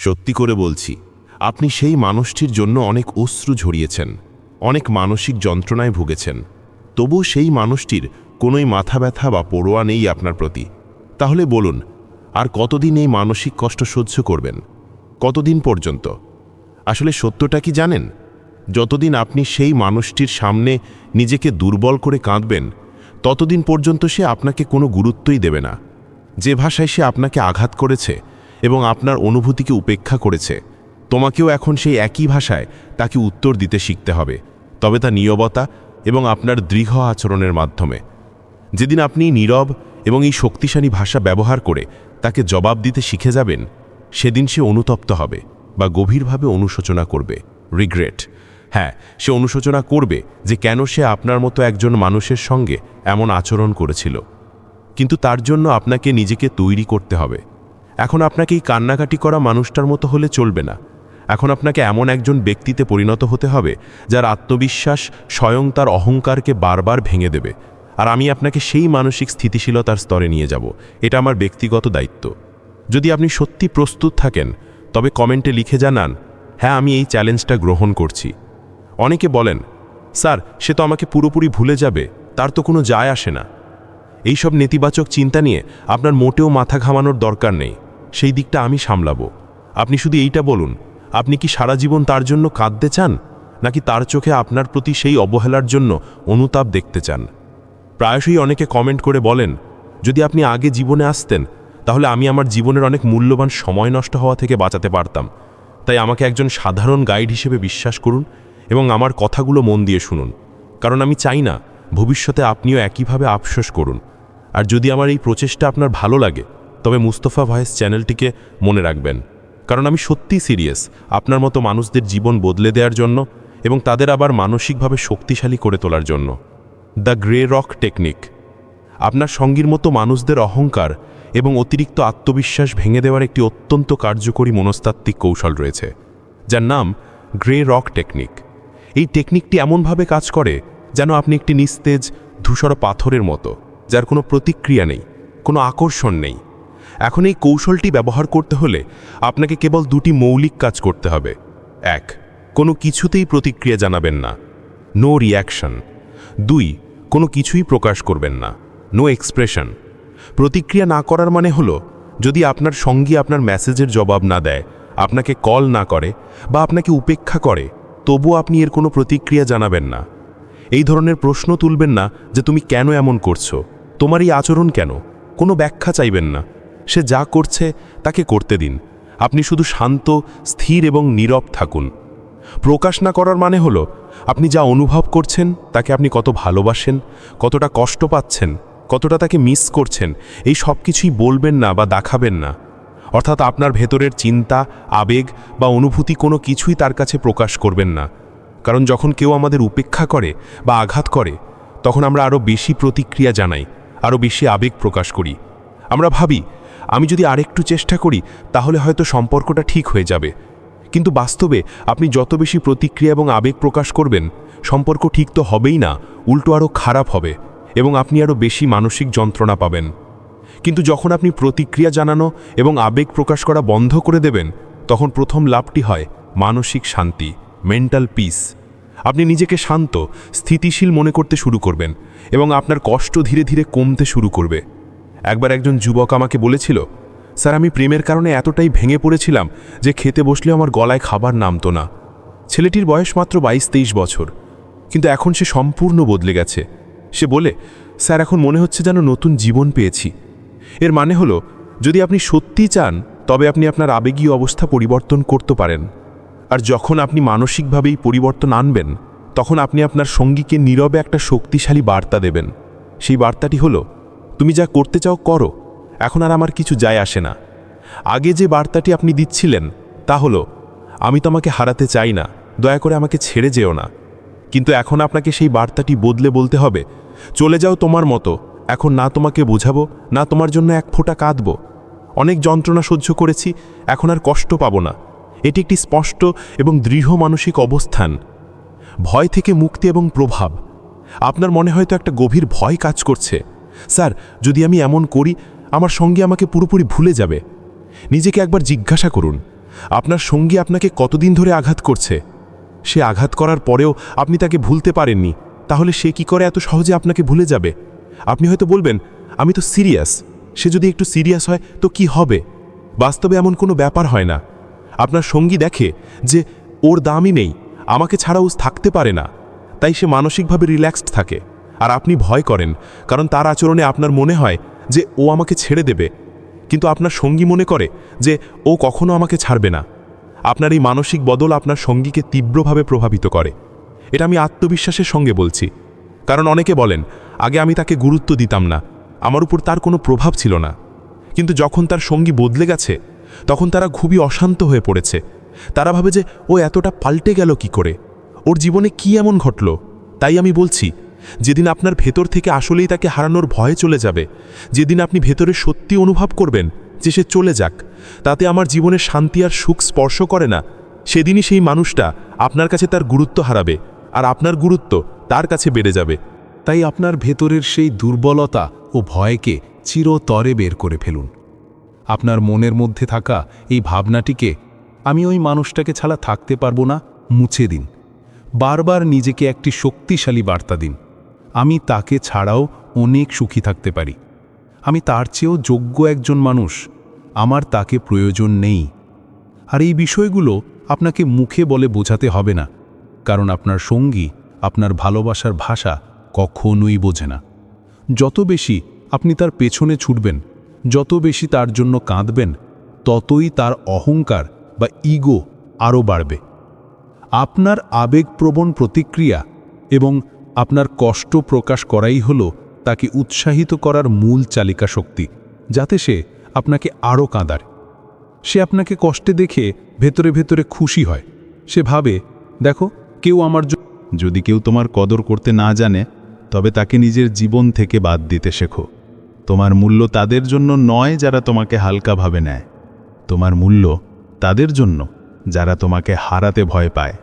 সত্যি করে বলছি, আপনি সেই মানুষটির জন্য অনেক অশ্রু ঝরিয়েছেন, অনেক মানসিক যন্ত্রণায় ভুগেছেন, তবু সেই মানুষটির কোনোই মাথা ব্যথা বা পরোয়া নেই আপনার প্রতি। তাহলে বলুন, আর কতদিন এই মানসিক কষ্ট সহ্য করবেন? কতদিন পর্যন্ত? আসলে সত্যটা কি জানেন? যতদিন আপনি সেই মানুষটির সামনে নিজেকে দুর্বল করে কাঁদবেন, ততদিন পর্যন্ত সে আপনাকে কোনো গুরুত্বই দেবে না। যে ভাষায় সে আপনাকে আঘাত করেছে এবং আপনার অনুভূতিকে উপেক্ষা করেছে, তোমাকেও এখন সেই একই ভাষায় তাকে উত্তর দিতে শিখতে হবে, তবে তা নীরবতা এবং আপনার দৃঢ় আচরণের মাধ্যমে। যেদিন আপনি নীরব এবং এই শক্তিশালী ভাষা ব্যবহার করে তাকে জবাব দিতে শিখে যাবেন, সেদিন সে অনুতপ্ত হবে বা গভীরভাবে অনুশোচনা করবে, রিগ্রেট। হ্যাঁ, সে অনুশোচনা করবে যে কেন সে আপনার মতো একজন মানুষের সঙ্গে এমন আচরণ করেছিল। কিন্তু তার জন্য আপনাকে নিজেকে তৈরি করতে হবে। এখন আপনাকে এই কান্নাকাটি করা মানুষটার মতো হলে চলবে না। এখন আপনাকে এমন একজন ব্যক্তিতে পরিণত হতে হবে যার আত্মবিশ্বাস স্বয়ং তার অহংকারকে বারবার ভেঙে দেবে। আর আমি আপনাকে সেই মানসিক স্থিতিশীলতার স্তরে নিয়ে যাব। এটা আমার ব্যক্তিগত দায়িত্ব। যদি আপনি সত্যি প্রস্তুত থাকেন, তবে কমেন্টে লিখে জানান, হ্যাঁ, আমি এই চ্যালেঞ্জটা গ্রহণ করছি। অনেকে বলেন, স্যার, সে তো আমাকে পুরোপুরি ভুলে যাবে, তার তো কোনো যায় আসে না। এইসব নেতিবাচক চিন্তা নিয়ে আপনার মোটেও মাথা ঘামানোর দরকার নেই। সেই দিকটা আমি সামলাবো। আপনি শুধু এইটা বলুন, আপনি কি সারা জীবন তার জন্য কাঁদতে চান, নাকি তার চোখে আপনার প্রতি সেই অবহেলার জন্য অনুতাপ দেখতে চান? প্রায়শই অনেকে কমেন্ট করে বলেন, যদি আপনি আগে জীবনে আসতেন, তাহলে আমি আমার জীবনের অনেক মূল্যবান সময় নষ্ট হওয়া থেকে বাঁচাতে পারতাম। তাই আমাকে একজন সাধারণ গাইড হিসেবে বিশ্বাস করুন এবং আমার কথাগুলো মন দিয়ে শুনুন, কারণ আমি চাই না ভবিষ্যতে আপনিও একইভাবে আফসোস করুন। আর যদি আমার এই প্রচেষ্টা আপনার ভালো লাগে, তবে মুস্তফা ভয়েস চ্যানেলটিকে মনে রাখবেন, কারণ আমি সত্যিই সিরিয়াস আপনার মতো মানুষদের জীবন বদলে দেওয়ার জন্য এবং তাদের আবার মানসিকভাবে শক্তিশালী করে তোলার জন্য। দ্য গ্রে রক টেকনিক আপনার সঙ্গীর মতো মানুষদের অহংকার এবং অতিরিক্ত আত্মবিশ্বাস ভেঙে দেওয়ার একটি অত্যন্ত কার্যকরী মনস্তাত্ত্বিক কৌশল রয়েছে, যার নাম গ্রে রক টেকনিক। এই টেকনিকটি এমনভাবে কাজ করে যেন আপনি একটি নিস্তেজ ধূসর পাথরের মতো, যার কোনো প্রতিক্রিয়া নেই, কোনো আকর্ষণ নেই। এখন এই কৌশলটি ব্যবহার করতে হলে আপনাকে কেবল দুটি মৌলিক কাজ করতে হবে। 1, কোনো কিছুতেই প্রতিক্রিয়া জানাবেন না, নো রিঅ্যাকশন। 2, কোনো কিছুই প্রকাশ করবেন না, নো এক্সপ্রেশন। প্রতিক্রিয়া না করার মানে হলো, যদি আপনার সঙ্গী আপনার মেসেজের জবাব না দেয়, আপনাকে কল না করে বা আপনাকে উপেক্ষা করে, তবুও আপনি এর কোনো প্রতিক্রিয়া জানাবেন না। এই ধরনের প্রশ্ন তুলবেন না যে তুমি কেন এমন করছো, তোমার এই আচরণ কেন। কোনো ব্যাখ্যা চাইবেন না। সে যা করছে তাকে করতে দিন। আপনি শুধু শান্ত, স্থির এবং নীরব থাকুন। প্রকাশ না করার মানে হলো, আপনি যা অনুভব করছেন তাকে আপনি কত ভালোবাসেন, কতটা কষ্ট পাচ্ছেন, কতটা তাকে মিস করছেন, এই সব কিছুই বলবেন না বা দেখাবেন না। অর্থাৎ আপনার ভেতরের চিন্তা, আবেগ বা অনুভূতি কোনো কিছুই তার কাছে প্রকাশ করবেন না। কারণ যখন কেউ আমাদের উপেক্ষা করে বা আঘাত করে, তখন আমরা আরও বেশি প্রতিক্রিয়া জানাই, আরও বেশি আবেগ প্রকাশ করি। আমরা ভাবি, আমি যদি আরেকটু চেষ্টা করি তাহলে হয়তো সম্পর্কটা ঠিক হয়ে যাবে। কিন্তু বাস্তবে আপনি যত বেশি প্রতিক্রিয়া এবং আবেগ প্রকাশ করবেন, সম্পর্ক ঠিক তো হবেই না, উল্টো আরও খারাপ হবে এবং আপনি আরও বেশি মানসিক যন্ত্রণা পাবেন। কিন্তু যখন আপনি প্রতিক্রিয়া জানানো এবং আবেগ প্রকাশ করা বন্ধ করে দেবেন, তখন প্রথম লাভটি হয় মানসিক শান্তি, মেন্টাল পিস। আপনি নিজেকে শান্ত, স্থিতিশীল মনে করতে শুরু করবেন এবং আপনার কষ্ট ধীরে ধীরে কমতে শুরু করবে। একবার একজন যুবক আমাকে বলেছিল, স্যার, আমি প্রেমের কারণে এতটাই ভেঙে পড়েছিলাম যে খেতে বসলে আমার গলায় খাবার নামতো না। ছেলেটির বয়স মাত্র 22-23 বছর, কিন্তু এখন সে সম্পূর্ণ বদলে গেছে। সে বলে, স্যার, এখন মনে হচ্ছে যেন নতুন জীবন পেয়েছি। এর মানে হলো, যদি আপনি সত্যি চান, তবে আপনি আপনার আবেগীয় অবস্থা পরিবর্তন করতে পারেন। আর যখন আপনি মানসিকভাবেই পরিবর্তন আনবেন, তখন আপনি আপনার সঙ্গীকে নীরবে একটা শক্তিশালী বার্তা দেবেন। সেই বার্তাটি হলো, তুমি যা করতে চাও করো, এখন আর আমার কিছু যায় আসে না। আগে যে বার্তাটি আপনি দিচ্ছিলেন তা হলো, আমি তোমাকে হারাতে চাই না, দয়া করে আমাকে ছেড়ে যেও না। কিন্তু এখন আপনাকে সেই বার্তাটি বদলে বলতে হবে, চলে যাও তোমার মতো, এখন না তোমাকে বোঝাবো, না তোমার জন্য এক ফোঁটা কাঁদব। অনেক যন্ত্রণা সহ্য করেছি, এখন আর কষ্ট পাবো না। এটি একটি স্পষ্ট এবং দৃঢ় মানসিক অবস্থান। ভয় থেকে মুক্তি এবং প্রভাব। আপনার মনে হয়তো একটা গভীর ভয় কাজ করছে, স্যার, যদি আমি এমন করি আমার সঙ্গে আমাকে পুরোপুরি ভুলে যাবে। নিজেকে একবার জিজ্ঞাসা করুন, আপনার সঙ্গী আপনাকে কতদিন ধরে আঘাত করছে? সে আঘাত করার পরেও আপনি তাকে ভুলতে পারেননি, তাহলে সে কি করে এত সহজে আপনাকে ভুলে যাবে? আপনি হয়তো বলবেন, আমি তো সিরিয়াস। সে যদি একটু সিরিয়াস হয় তো কি হবে? বাস্তবে এমন কোনো ব্যাপার হয় না। আপনার সঙ্গী দেখে যে ওর দামই নেই, আমাকে ছাড়া ও থাকতে পারে না, তাই সে মানসিকভাবে রিল্যাক্সড থাকে। আর আপনি ভয় করেন, কারণ তার আচরণে আপনার মনে হয় যে ও আমাকে ছেড়ে দেবে, কিন্তু আপনার সঙ্গী মনে করে যে ও কখনো আমাকে ছাড়বে না। আপনার এই মানসিক বদল আপনার সঙ্গীকে তীব্রভাবে প্রভাবিত করে। এটা আমি আত্মবিশ্বাসের সঙ্গে বলছি, কারণ অনেকে বলেন, আগে আমি তাকে গুরুত্ব দিতাম না, আমার উপর তার কোনো প্রভাব ছিল না। কিন্তু যখন তার সঙ্গী বদলে গেছে, তখন তারা খুবই অশান্ত হয়ে পড়েছে। তারা ভাবে যে ও এতটা পাল্টে গেল কি করে, ওর জীবনে কি এমন ঘটল? তাই আমি বলছি, যেদিন আপনার ভেতর থেকে আসলেই তাকে হারানোর ভয় চলে যাবে, যেদিন আপনি ভেতরে সত্যি অনুভব করবেন যে সে চলে যাক, তাতে আমার জীবনের শান্তি আর সুখ স্পর্শ করে না, সেদিনই সেই মানুষটা আপনার কাছে তার গুরুত্ব হারাবে, আর আপনার গুরুত্ব তার কাছে বেড়ে যাবে। তাই আপনার ভেতরের সেই দুর্বলতা ও ভয়কে চিরতরে বের করে ফেলুন। আপনার মনের মধ্যে থাকা এই ভাবনাটিকে, আমি ওই মানুষটাকে ছাড়া থাকতে পারবো না, মুছে দিন। বারবার নিজেকে একটি শক্তিশালী বার্তা দিন, আমি তাকে ছাড়াও অনেক সুখী থাকতে পারি, আমি তার চেয়েও যোগ্য একজন মানুষ, আমার তাকে প্রয়োজন নেই। আর এই বিষয়গুলো আপনাকে মুখে বলে বোঝাতে হবে না, কারণ আপনার সঙ্গী আপনার ভালোবাসার ভাষা কখনোই বোঝে না। যত বেশি আপনি তার পেছনে ছুটবেন, যত বেশি তার জন্য কাঁদবেন, ততই তার অহংকার বা ইগো আরও বাড়বে। আপনার আবেগপ্রবণ প্রতিক্রিয়া এবং আপনার কষ্ট প্রকাশ করাই হলো তাকে উৎসাহিত করার মূল চালিকা শক্তি, যাতে সে আপনাকে আরও কাঁদায়। সে আপনাকে কষ্টে দেখে ভেতরে ভেতরে খুশি হয়। সে ভাবে, দেখো, কেউ আমার যদি কেউ তোমার কদর করতে না জানে, তবে তাকে নিজের জীবন থেকে বাদ দিতে শেখো। তোমার মূল্য তাদের জন্য নয় যারা তোমাকে হালকাভাবে নেয়, তোমার মূল্য তাদের জন্য যারা তোমাকে হারাতে ভয় পায়।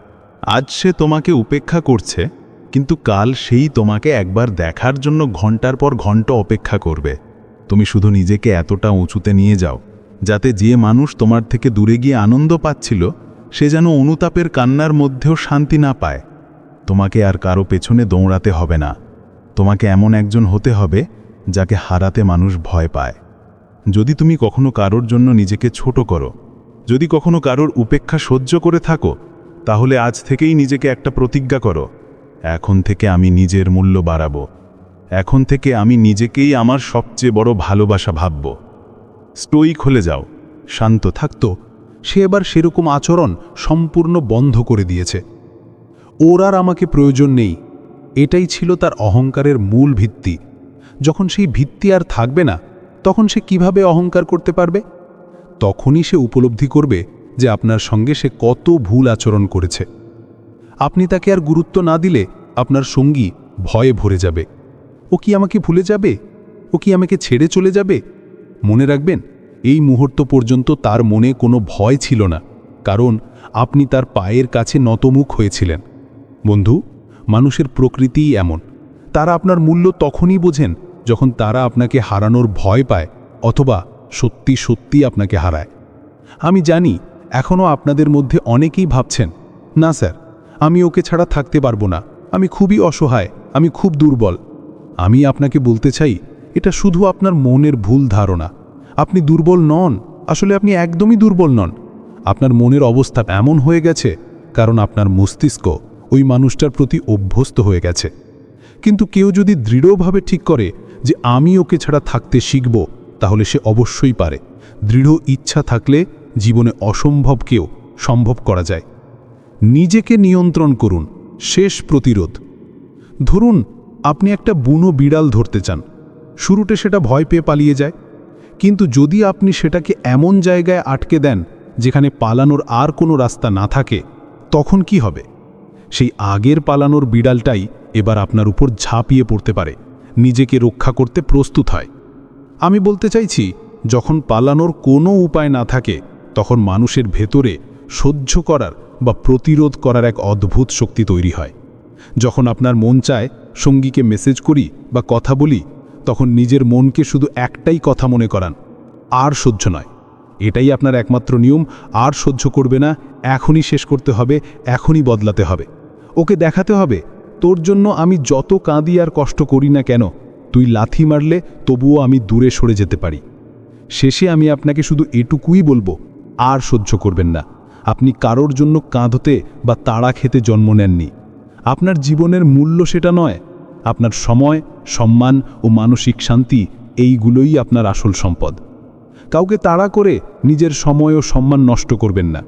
আজ সে তোমাকে উপেক্ষা করছে, কিন্তু কাল সেই তোমাকে একবার দেখার জন্য ঘন্টার পর ঘন্টা অপেক্ষা করবে। তুমি শুধু নিজেকে এতটা উঁচুতে নিয়ে যাও যাতে যে মানুষ তোমার থেকে দূরে গিয়ে আনন্দ পাচ্ছিল, সে যেন অনুতাপের কান্নার মধ্যেও শান্তি না পায়। তোমাকে আর কারো পেছনে দৌড়াতে হবে না, তোমাকে এমন একজন হতে হবে যাকে হারাতে মানুষ ভয় পায়। যদি তুমি কখনো কারোর জন্য নিজেকে ছোট করো, যদি কখনো কারোর উপেক্ষা সহ্য করে থাকো, তাহলে আজ থেকেই নিজেকে একটা প্রতিজ্ঞা করো, এখন থেকে আমি নিজের মূল্য বাড়াবো, এখন থেকে আমি নিজেকেই আমার সবচেয়ে বড় ভালোবাসা ভাবব। স্টোইক হলে যাও, শান্ত থাকতো। সে এবার সেরকম আচরণ সম্পূর্ণ বন্ধ করে দিয়েছে। ওর আর আমাকে প্রয়োজন নেই, এটাই ছিল তার অহংকারের মূল ভিত্তি। যখন সেই ভিত্তি আর থাকবে না, তখন সে কিভাবে অহংকার করতে পারবে? তখনই সে উপলব্ধি করবে যে আপনার সঙ্গে সে কত ভুল আচরণ করেছে। আপনি তাকে আর গুরুত্ব না দিলে আপনার সঙ্গী ভয়ে ভরে যাবে। ও কি আমাকে ভুলে যাবে? ও কি আমাকে ছেড়ে চলে যাবে? মনে রাখবেন, এই মুহূর্ত পর্যন্ত তার মনে কোনো ভয় ছিল না, কারণ আপনি তার পায়ের কাছে নতমুখ হয়েছিলেন। বন্ধু, মানুষের প্রকৃতিই এমন। তারা আপনার মূল্য তখনই বোঝেন যখন তারা আপনাকে হারানোর ভয় পায় অথবা সত্যি সত্যি আপনাকে হারায়। আমি জানি এখনও আপনাদের মধ্যে অনেকেই ভাবছেন, না স্যার, আমি ওকে ছাড়া থাকতে পারবো না, আমি খুবই অসহায়, আমি খুব দুর্বল। আমি আপনাকে বলতে চাই, এটা শুধু আপনার মনের ভুল ধারণা। আপনি দুর্বল নন, আসলে আপনি একদমই দুর্বল নন। আপনার মনের অবস্থা এমন হয়ে গেছে কারণ আপনার মস্তিষ্ক ওই মানুষটার প্রতি অভ্যস্ত হয়ে গেছে। কিন্তু কেউ যদি দৃঢ়ভাবে ঠিক করে যে আমি ওকে ছাড়া থাকতে শিখব, তাহলে সে অবশ্যই পারে। দৃঢ় ইচ্ছা থাকলে জীবনে অসম্ভবকেও সম্ভব করা যায়। নিজেকে নিয়ন্ত্রণ করুন, শেষ প্রতিরোধ। ধরুন আপনি একটা বুনো বিড়াল ধরতে চান। শুরুতে সেটা ভয় পেয়ে পালিয়ে যায়, কিন্তু যদি আপনি সেটাকে এমন জায়গায় আটকে দেন যেখানে পালানোর আর কোনো রাস্তা না থাকে, তখন কি হবে? সেই আগের পালানোর বিড়ালটাই এবার আপনার উপর ঝাঁপিয়ে পড়তে পারে, নিজেকে রক্ষা করতে প্রস্তুত হয়। আমি বলতে চাইছি, যখন পালানোর কোনো উপায় না থাকে, তখন মানুষের ভেতরে সহ্য করার বা প্রতিরোধ করার এক অদ্ভুত শক্তি তৈরি হয়। যখন আপনার মন চায় সঙ্গীকে মেসেজ করি বা কথা বলি, তখন নিজের মনকে শুধু একটাই কথা মনে করান, আর সহ্য নয়, এটাই আপনার একমাত্র নিয়ম। আর সহ্য করবে না, এখনই শেষ করতে হবে, এখনই বদলাতে হবে। ওকে দেখাতে হবে, তোর জন্য আমি যত কাঁদি আর কষ্ট করি না কেন, তুই লাথি মারলে তবুও আমি দূরে সরে যেতে পারি। শেষে আমি আপনাকে শুধু এটুকুই বলবো, আর সহ্য করবেন না। আপনি কারোর জন্য কাঁদতে বা তাড়া খেতে জন্ম নেননি। আপনার জীবনের মূল্য সেটা নয়। আপনার সময়, সম্মান ও মানসিক শান্তি, এইগুলোই আপনার আসল সম্পদ। কাউকে তাড়া করে নিজের সময় ও সম্মান নষ্ট করবেন না।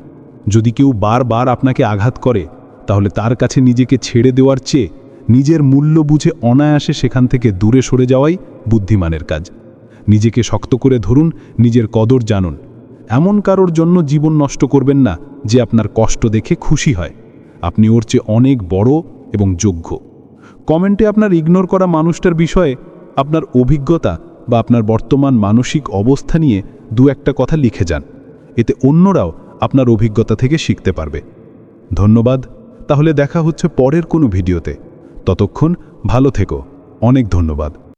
যদি কেউ বারবার আপনাকে আঘাত করে, তাহলে তার কাছে নিজেকে ছেড়ে দেওয়ার চেয়ে নিজের মূল্য বুঝে অনায়াসে সেখান থেকে দূরে সরে যাওয়াই বুদ্ধিমানের কাজ। নিজেকে শক্ত করে ধরুন, নিজের কদর জানুন। এমন কারোর জন্য জীবন নষ্ট করবেন না যে আপনার কষ্ট দেখে খুশি হয়। আপনি ওর চেয়ে অনেক বড় এবং যোগ্য। কমেন্টে আপনার ইগনোর করা মানুষটার বিষয়ে আপনার অভিজ্ঞতা বা আপনার বর্তমান মানসিক অবস্থা নিয়ে দু একটা কথা লিখে যান। এতে অন্যরাও আপনার অভিজ্ঞতা থেকে শিখতে পারবে। ধন্যবাদ। তাহলে দেখা হচ্ছে পরের কোনো ভিডিওতে। ততক্ষণ ভালো থেকো। অনেক ধন্যবাদ।